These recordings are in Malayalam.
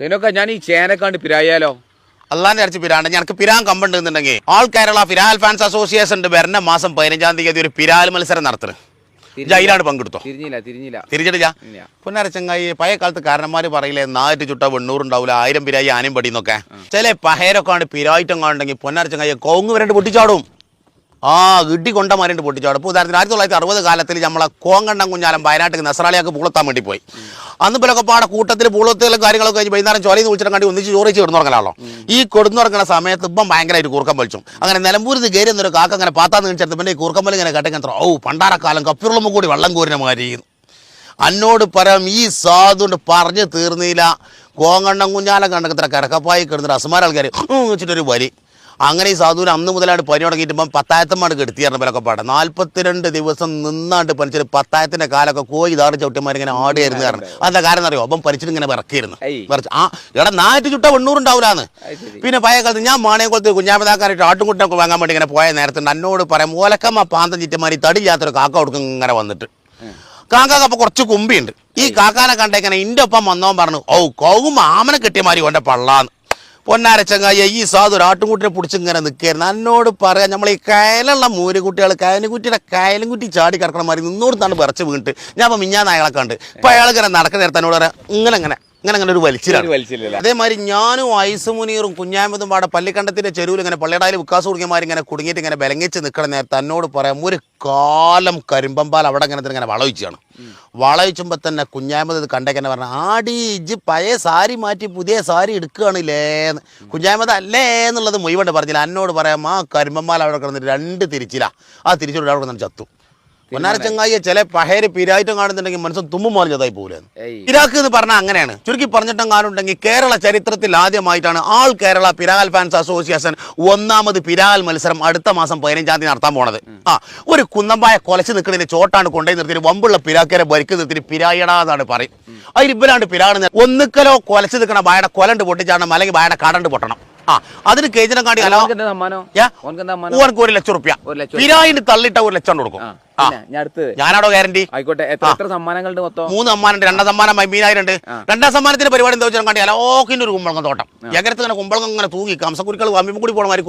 സൈനൊക്കെ ഞാൻ ഈ ചേനക്കാണ്ട് പിരായാലോ അല്ലാണ്ട് അരച്ച് പിരാണ്ട് ഞങ്ങൾക്ക് പിരാൻ കമ്പുണ്ടെന്നുണ്ടെങ്കിൽ ആൾ കേരള പിരാൽ ഫാൻസ് അസോസിയേഷൻ്റെ വരുന്ന മാസം 15-ാം തീയതി ഒരു പിരാൽ മത്സരം നടത്തുന്നത് ജയിലാണ് പങ്കെടുത്തോ? തിരിച്ചിട്ടില്ല. പൊന്നരച്ചങ്ങായി പഴയ കാലത്ത് കാരണന്മാർ പറയില്ലേ 4 ചുട്ട 800 ഉണ്ടാവില്ല 1000 പിരായി ആനയും പടിയെന്നൊക്കെ. ചില പഹയരൊക്കെ പിരായിട്ടം കാണുണ്ടെങ്കിൽ പൊന്നരച്ചങ്ങായി കോങ്ങ് വരണ്ട് പൊട്ടിച്ചാടും. ഇടി കൊണ്ടമാരിണ്ട് പൊട്ടിച്ചാടും. ഇപ്പോൾ ഉദാഹരണത്തിന് 1960 കാലത്തിൽ നമ്മളെ കോങ്കണ്ടം കുഞ്ഞാലം വയനാട്ടിൽ നസ്രാളിയാക്ക് പൂളത്താൻ വേണ്ടി പോയി. അന്ന് പോലൊക്കെ പാടെ കൂട്ടത്തിൽ പൂളത്തിലും കാര്യങ്ങളൊക്കെ കഴിഞ്ഞ് വൈകുന്നേരം ചോലയിൽ നിന്ന് വിളിച്ചിട്ട് കണ്ടി ഒന്നിച്ച് ചോറിച്ച് കിടന്നുറങ്ങലാണല്ലോ. ഈ കൊടുന്നുറങ്ങുന്ന സമയത്ത് ഇപ്പം ഭയങ്കരമായിട്ട് കൂർക്കം വലിച്ചും. അങ്ങനെ നിലമ്പൂരിൽ കയറി എന്നൊരു കാക്ക അങ്ങനെ പാത്താന്ന് കാണിച്ചിട്ട് പിന്നെ ഈ കൂർക്കമ്പൽ ഇങ്ങനെ കേട്ടെങ്കിൽ പണ്ടാരക്കാലം കപ്പിറുള്ളും കൂടി വെള്ളം കോരിന മാതിരി അന്നോട് പറയാം. ഈ സാധുണ്ട് പറഞ്ഞു തീർന്നില്ല. കോങ്കണ്ടം കുഞ്ഞാലം കണ്ടത്ര കിടക്കപ്പായി കിടന്നിട്ട് അസുമാർ ആൾക്കാർ വെച്ചിട്ടൊരു വലി. അങ്ങനെ ഈ സാധുവിന് അന്ന് മുതലായിട്ട് പനി തുടങ്ങിയിട്ടിപ്പം 10,000 കെടുത്തിയായിരുന്നു വിലക്കെ പാടെ. 42 ദിവസം നിന്നാണ്ട് പനിച്ചിട്ട് 10,000 കാലൊക്കെ കോഴി ഇതാറ് ചവിട്ടിമാരിങ്ങനെ ആടുകയായിരുന്നു. കാരണം അതാ കാരണം അറിയോ? അപ്പം പനിച്ചിട്ട് ഇങ്ങനെ വിറക്കിയിരുന്നു. എടാ 4 ചുട്ട 800 ഉണ്ടാവില്ലാന്ന്. പിന്നെ പഴയ കാലത്ത് ഞാൻ മാണയംകുളത്ത് കുഞ്ഞാമതാക്കാനായിട്ട് ആട്ടുംകുട്ടൊക്കെ വാങ്ങാൻ വേണ്ടി ഇങ്ങനെ പോയ നേരത്തെ എന്നോട് പറയാം ഓലക്കമ്മ പാന്തം ചിറ്റമാരി തടിയില്ലാത്തൊരു കാക്ക കൊടുക്കും ഇങ്ങനെ വന്നിട്ട്. കാക്കാക്ക് അപ്പോൾ കുറച്ച് കുമ്പിയുണ്ട്. ഈ കാക്കാനെ കണ്ടേക്കനെ ഇൻ്റെ ഒപ്പം വന്നവൻ പറഞ്ഞു കൗവും ആമനെ കെട്ടിയമാരി ഓൻ്റെ പള്ളാന്ന്. പൊന്നാരച്ചങ്ങായി ഈ സാധു ഒരു ആട്ടുംകുട്ടിനെ പിടിച്ചിങ്ങനെ നിൽക്കുകയായിരുന്നു. എന്നോട് പറയാം നമ്മൾ ഈ കയലുള്ള മൂരുകുട്ടികൾ കയനുകുട്ടിയുടെ കയലും കുട്ടി ചാടി കിടക്കണമാരി നിന്നോടുത്താണ് വിറച്ച് വീണിട്ട് ഞാൻ അപ്പം മിഞ്ഞാന്ന് അയാളെ കണ്ട്. ഇപ്പം അയാളിങ്ങനെ നടക്കുന്ന നേരത്തെ എന്നോട് പറയാം ഇങ്ങനെ ഒരു വലിച്ചില്ല. അതേമാതിരി ഞാനും ഐസ് മുനീറും കുഞ്ഞാമതും പാടെ പള്ളിക്കണ്ടത്തിന്റെ ചെരുവിൽ ഇങ്ങനെ പള്ളിയടായിൽ വിക്കാസ് കുടുങ്ങിയമാരിങ്ങനെ കുടുങ്ങിയിട്ട് ഇങ്ങനെ ബലങ്ങിച്ച് നിൽക്കണ നേരത്തെ എന്നോട് പറയാം ഒരു കാലം കരിമ്പമ്പാൽ അവിടെ ഇങ്ങനെ വളയിച്ചാണ്. വളയിച്ചുമ്പോൾ തന്നെ കുഞ്ഞാമത് ഇത് കണ്ടേക്കെന്നെ പറഞ്ഞ ആടി ഇജ്ജ് പഴയ സാരി മാറ്റി പുതിയ സാരി എടുക്കുകയാണില്ലേന്ന്. കുഞ്ഞാമത് അല്ലേ എന്നുള്ളത് മുഴുവണ്ട് പറഞ്ഞില്ല. എന്നോട് പറയാം കരിമ്പമ്പാൽ അവിടെ കിടന്നിട്ട് 2 തിരിച്ചില്ല. തിരിച്ചിട്ട് അവിടെ കിടന്നിട്ട് ചത്തു. പൊന്നാരച്ചങ്ങായിയെ ചില പഹേര് പിരായിട്ടും കാണുന്നുണ്ടെങ്കിൽ മനസ്സും തുമ്പും മാറിഞ്ഞതായി പോലെ. പിരാക്ക് എന്ന് പറഞ്ഞാൽ അങ്ങനെയാണ്. ചുരുക്കി പറഞ്ഞിട്ടും കാണുന്നുണ്ടെങ്കിൽ കേരള ചരിത്രത്തിൽ ആദ്യമായിട്ടാണ് ആൾ കേരള പിരാൽ ഫാൻസ് അസോസിയേഷൻ 1ാമത് പിരാൽ മത്സരം അടുത്ത മാസം 15-ാം തീയതി നടത്താൻ പോണത്. ഒരു കുന്നമ്പായ കൊലച്ച് നിൽക്കുന്നതിന് ചോട്ടാണ് കൊണ്ടുപോയി നിർത്തിയിട്ട് വമ്പുള്ള പിരാക്കേരെ ഭരിക്ക് നിർത്തിയിട്ട് പിരായടാന്നാണ് പറയും. അതിരിപ്പലാണ്ട് പിരാണ് ഒന്നിക്കലോ കൊലച്ച് നിൽക്കണ ബായുടെ കൊലണ്ട് പൊട്ടിച്ചാടണം അല്ലെങ്കിൽ ബായുടെ കടണ്ട് പൊട്ടണം. അതിന് കേജനക്കാണ്ടി ഓർക്ക് 1 ലക്ഷം റുപ്യ പിരായിന് തള്ളിട്ട 1 ലക്ഷം കൊടുക്കും. ഞാനാടോ ഗ്യാരണ്ടി ആയിക്കോട്ടെ. എത്ര സമ്മാനങ്ങളുണ്ട്? മൊത്തം 3 സമ്മാനമുണ്ട്. 2ാം സമ്മാനം 50,000 ഉണ്ട്. 2ാം സമ്മാനത്തിന്റെ പരിപാടി എന്താ വെച്ചാൽ കണ്ടി അലോക്കിന്റെ ഒരു കുമ്പളങ്ങ തോട്ടം. എങ്ങനത്തെ ഇങ്ങനെ കുമ്പളങ്ങ ഇങ്ങനെ തൂങ്ങി കംസക്കുരിക്കൾ അമ്മിയും കൂടി പോണമാതിരി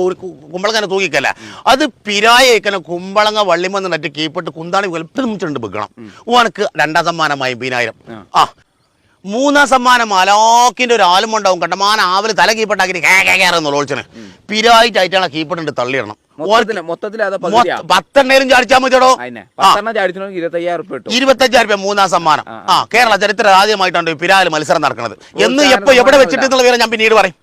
കുമ്പളങ്ങ ഇങ്ങനെ തൂങ്ങിക്കല്ല. അത് പിരായിക്കനെ കുമ്പളങ്ങ വള്ളിമെന്ന് നറ്റ് കീപ്പിട്ട് കുന്താണി വെളുപ്പിച്ചിട്ടുണ്ട് വെക്കണം. ഓനക്ക് 2ാം സമ്മാനം 50,000. 3ാം സമ്മാനം അലോക്കിന്റെ ഒരു ആലുമുണ്ടാവും. കണ്ടമാന ആവല് തല കീപ്പട്ടാക്കി കേറൊളിച്ചന് പിരായിട്ടായിട്ടാണ് കീപ്പിട്ടുണ്ട് തള്ളിയിടണം. 10 ചാടിച്ചാൽ മതിയോ? 25,000 രൂപ 3ാം സമ്മാനം. കേരള ചരിത്രം ആദ്യമായിട്ടാണ് പിരാല് മത്സരം നടക്കുന്നത്. എന്ന് എപ്പോ എവിടെ വെച്ചിട്ടുള്ള വിവരം ഞാൻ പിന്നീട് പറയും.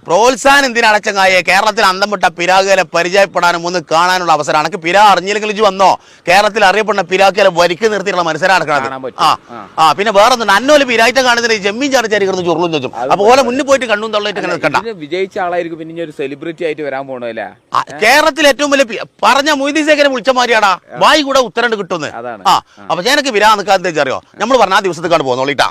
പ്രോത്സാഹനം എന്തിനാ അടച്ചങ്ങായെ? കേരളത്തിൽ അന്തം വിട്ട പിരാകുകളെ പരിചയപ്പെടാനും ഒന്ന് കാണാനുള്ള അവസരമാണ്. പിരാ അറിഞ്ഞില്ലെങ്കിൽ ഇജ്ജ് വന്നോ? കേരളത്തിൽ അറിയപ്പെടുന്ന പിരാക്കുകളെ വരിക്ക് നിർത്തിയിട്ടുള്ള മത്സരം നടക്കുന്നത്. പിന്നെ വേറൊന്നും അന്നോല് പിരായിട്ട് കാണുന്നില്ല. ജമ്മീൻ ചാടിച്ചാരി കിടന്ന് ചുരുളും ചോദിച്ചു. അതുപോലെ മുന്നിൽ പോയിട്ട് കണ്ണും തള്ളിയിട്ട് ഇങ്ങനെ നിൽക്കണ്ട. വിജയിച്ച ആളായിരിക്കും പിന്നെ ഒരു സെലിബ്രിറ്റി ആയിട്ട് വരാൻ പോണല്ലേ. കേരളത്തിൽ ഏറ്റവും വലിയ പറഞ്ഞ മൊയ്തീസേഖനെ വിളിച്ച മാതിരിയാടാ വായി കൂടെ ഉത്തരണ്ട് കിട്ടുന്നത്. അപ്പൊ ഞാനൊക്കെ വിരാ നിൽക്കാൻ അറിയോ? നമ്മൾ പറഞ്ഞ ആ ദിവസത്തേക്കാണ് പോകുന്നോളിട്ടാ.